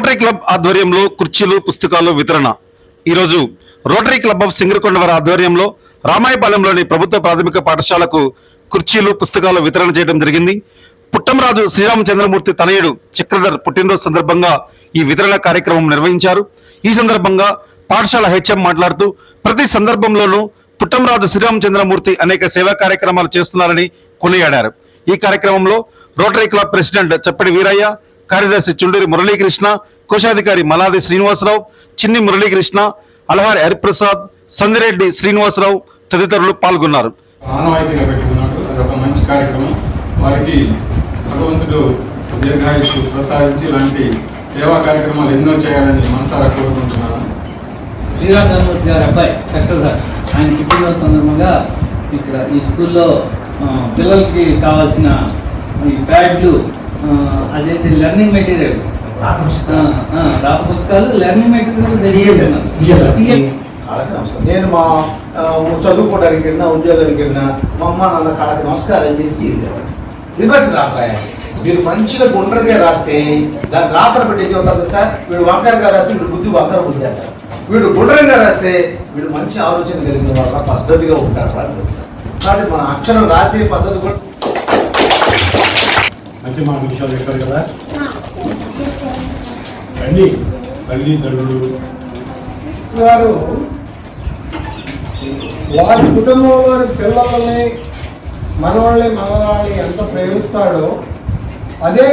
Rotary club ఆధ్వర్యంలో కుర్చీలు పుస్తకాలు వితరణ. ఈరోజు రోటరీ క్లబ్ ఆఫ్ సింగరకొండ వారి ఆధ్వర్యంలో రామాయపాలెంలోని ప్రభుత్వ ప్రాథమిక పాఠశాలకు కుర్చీలు పుస్తకాలు వితరణ చేయడం జరిగింది. పుట్టంరాజు శ్రీరామచంద్రమూర్తి తనయుడు చక్రధర్ పుట్టినరోజు సందర్భంగా ఈ వితరణ కార్యక్రమం నిర్వహించారు. ఈ సందర్భంగా పాఠశాల హెచ్ఎం మాట్లాడుతూ ప్రతి సందర్భంలోనూ పుట్టంరాజు శ్రీరామచంద్రమూర్తి అనేక సేవా కార్యక్రమాలు చేస్తున్నారని కొనియాడారు. ఈ కార్యక్రమంలో రోటరీ క్లబ్ ప్రెసిడెంట్ చప్పటి వీరయ్య, కార్యదర్శి చుండూరి మురళీకృష్ణ, కోశాధికారి మలాది శ్రీనివాసరావు, చిన్ని మురళీకృష్ణ, అలహారి హరిప్రసాద్, సందిరెడ్డి శ్రీనివాసరావు తదితరులు పాల్గొన్నారు. ఆనవాయితీగా పెట్టుకున్నాడు. అదొక మంచి కార్యక్రమం. వారికి భగవంతుడు దీర్ఘాయుషు ప్రసాదించి ఇలాంటి సేవా కార్యక్రమాలు ఎన్నో చేయాలని మనసారా కోరుకుంటున్నాను. శ్రీరామచంద్రమూర్తి గారి అబ్బాయి చక్రధర్ ఆయన పుట్టినరోజు సందర్భంగా ఇక్కడ ఈ స్కూల్లో పిల్లలకి కావాల్సిన ఈ ప్యాడ్లు, అదైతే లెర్నింగ్ మెటీరియల్, రాత పుస్తకాలు, లెర్నింగ్ మెటీరియల్. నేను మా చదువుకోవడానికి వెళ్ళినా, ఉద్యోగానికి వెళ్ళినా మా అమ్మ నాన్న కాళ్ళకి నమస్కారం చేసి లిబర్టీ రాసాయాలి. మీరు మంచిగా గుండ్రగా రాస్తే దాని రాతను పెట్టి ఏం చెప్తారు సార్, వీడు వంకరగా రాస్తే వీడు బుద్ధి వంకర బుద్ధి అంటారు, వీడు గుండ్రంగా రాస్తే వీడు మంచి ఆలోచన కలిగిన వాళ్ళ పద్ధతిగా ఉంటారు వాళ్ళు. కాబట్టి మన అక్షరం రాసే పద్ధతి కూడా మంచి మా విషయాలు చెప్పారు కదా. తల్లిదండ్రులు వారి కుటుంబంలోని పిల్లలని, మనవాళ్ళని, మనవరాళ్ళని ఎంత ప్రేమిస్తాడో అదే